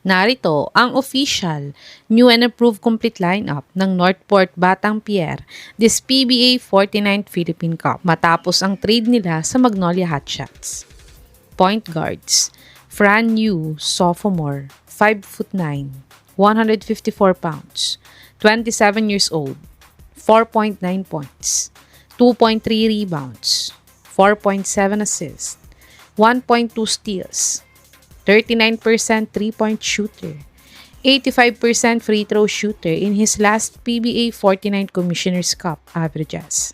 Narito ang official, new and approved complete lineup ng Northport Batang Pier this Pba 49th Philippine Cup matapos ang trade nila sa Magnolia Hotshots. Point guards: Fran Yu, sophomore, 5'9", 154 pounds, 27 years old, 4.9 points, 2.3 rebounds, 4.7 assists, 1.2 steals, 39% three-point shooter, 85% free throw shooter in his last Pba 49th Commissioner's Cup averages.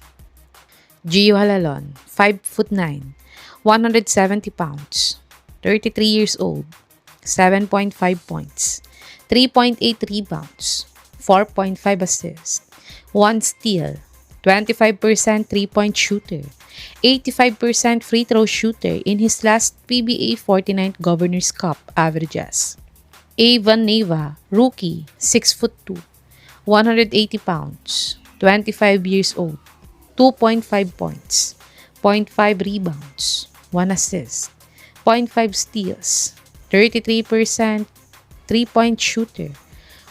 Gio Halalon, 5'9", 170 pounds, 33 years old, 7.5 points, 3.8 rebounds, 4.5 assists, 1 steal, 25% three-point shooter, 85% free throw shooter in his last Pba 49th Governor's Cup averages. Evan Neva, rookie, 6'2", 180 pounds, 25 years old, 2.5 points, 0.5 rebounds, 1 assist, 0.5 steals, 33% three-point shooter,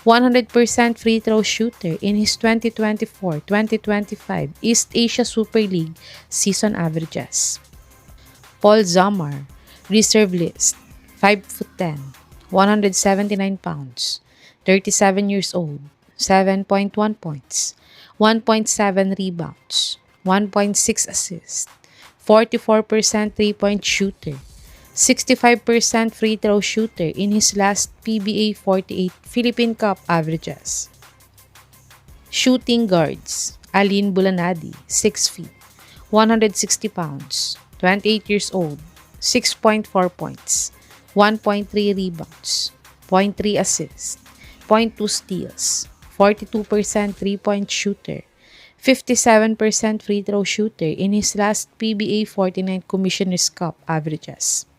100% free throw shooter in his 2024-2025 East Asia Super League season averages. Paul Zamar, reserve list, 5'10", 179 pounds, 37 years old, 7.1 points, 1.7 rebounds, 1.6 assists, 44% three-point shooter, 65% free throw shooter in his last Pba 48th Philippine Cup averages. Shooting guards: Aline Bulanadi, 6 feet, 160 pounds, 28 years old, 6.4 points, 1.3 rebounds, 0.3 assists, 0.2 steals, 42% three-point shooter, 57% free throw shooter in his last Pba 49th Commissioner's Cup averages.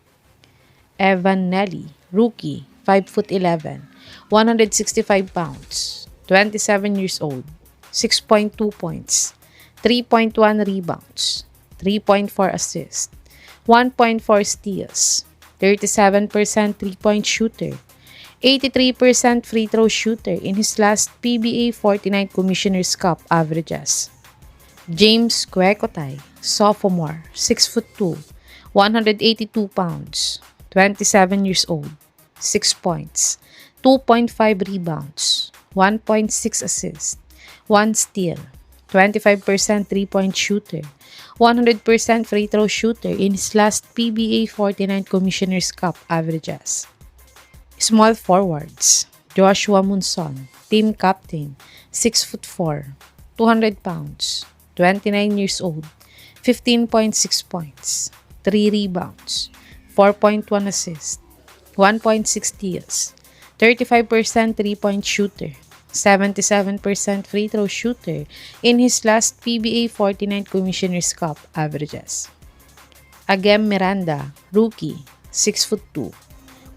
Evan Nelly, rookie, 5'11", 165 pounds, 27 years old, 6.2 points, 3.1 rebounds, 3.4 assists, 1.4 steals, 37% three-point shooter, 83% free throw shooter in his last Pba 49th Commissioner's Cup averages. James Kwekotay, sophomore, 6'2", 182 pounds, 27 years old, 6 points, 2.5 rebounds, 1.6 assists, 1 steal, 25% three-point shooter, 100% free throw shooter in his last Pba 49th Commissioner's Cup averages. Small forwards: Joshua Munson, team captain, 6'4", 200 pounds, 29 years old, 15.6 points, 3 rebounds, 4.1 assists, 1.6 steals, 35% three-point shooter, 77% free throw shooter in his last Pba 49th Commissioner's Cup averages. Agem Miranda, rookie, 6'2",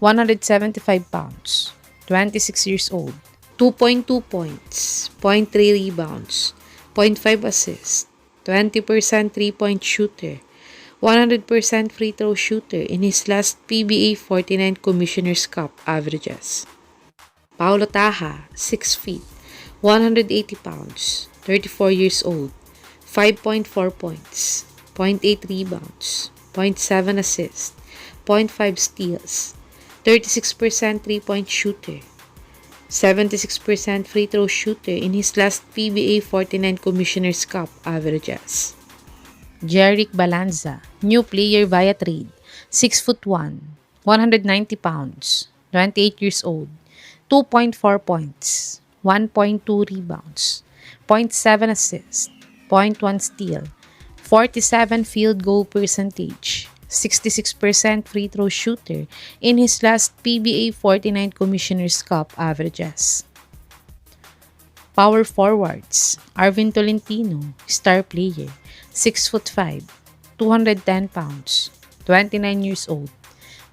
175 pounds, 26 years old, 2.2 points, 0.3 rebounds, 0.5 assists, 20% three-point shooter, 100% free throw shooter in his last Pba 49th Commissioner's Cup averages. Paulo Taha, 6 feet, 180 pounds, 34 years old, 5.4 points, 0.8 rebounds, 0.7 assists, 0.5 steals, 36% three-point shooter, 76% free throw shooter in his last Pba 49th Commissioner's Cup averages. Jeric Balanza, new player via trade, 6'1", 190 pounds, 28 years old, 2.4 points, 1.2 rebounds, 0.7 assists, 0.1 steal, 47 field goal percentage, 66% free throw shooter in his last Pba 49th Commissioner's Cup averages. Power forwards: Arvin Tolentino, star player, 6'5", 210 pounds, 29 years old,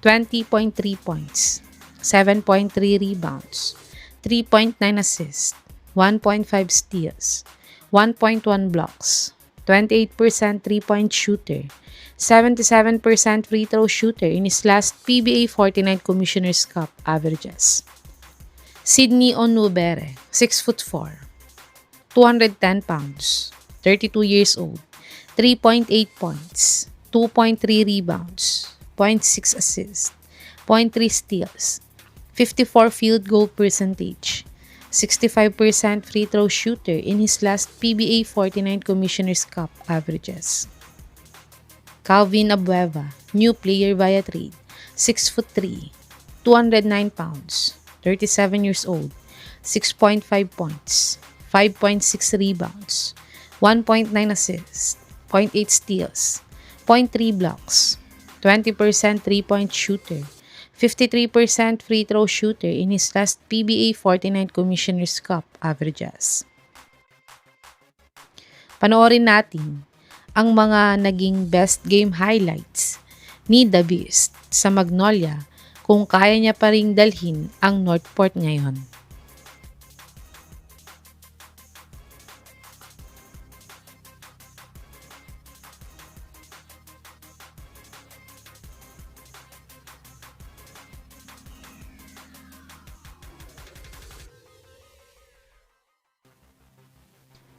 20.3 points, 7.3 rebounds, 3.9 assists, 1.5 steals, 1.1 blocks, 28% 3-point shooter, 77% free throw shooter in his last PBA 49 Commissioner's Cup averages. Sydney Onubere, 6'4", 210 pounds, 32 years old, 3.8 points, 2.3 rebounds, 0.6 assists, 0.3 steals, 54 field goal percentage, 65% free throw shooter in his last PBA 49 Commissioner's Cup averages. Calvinabueva, new player via trade, 6'3", 209 pounds, 37 years old, 6.5 points, 5.6 rebounds, 1.9 assists, 0.8 steals, 0.3 blocks, 20% 3-point shooter, 53% free throw shooter in his last PBA 49 Commissioner's Cup averages. Panoorin natin ang mga naging best game highlights ni The Beast sa Magnolia kung kaya niya pa ring dalhin ang Northport ngayon.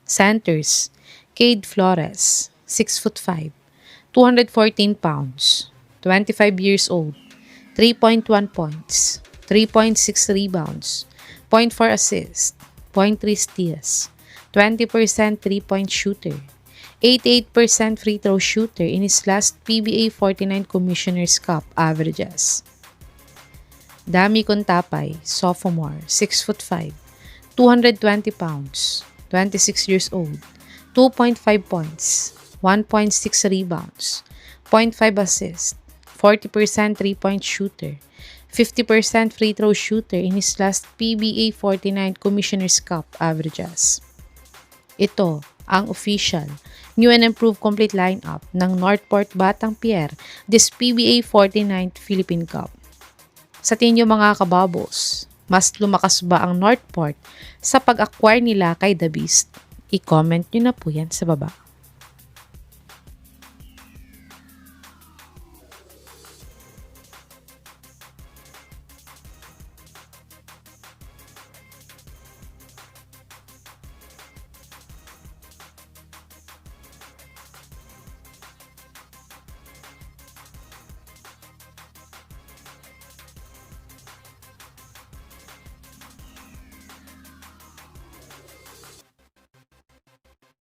Centers, Cade Flores, 6'5", 214 pounds, 25 years old, 3.1 points, 3.6 rebounds, 0.4 assists, 0.3 steals, 20% 3-point shooter, 88% free throw shooter in his last PBA 49 Commissioner's Cup averages. Dami Contapay, sophomore, 6'5", 220 pounds, 26 years old, 2.5 points, 1.6 rebounds, 0.5 assists, 40% 3-point shooter, 50% free throw shooter in his last PBA 49 Commissioner's Cup averages. Ito ang official, new and improved complete lineup ng Northport Batang Pier this PBA 49th Philippine Cup. Sa tingin mga kababos, mas lumakas ba ang Northport sa pag-acquire nila kay The Beast? I-comment nyo na po yan sa baba.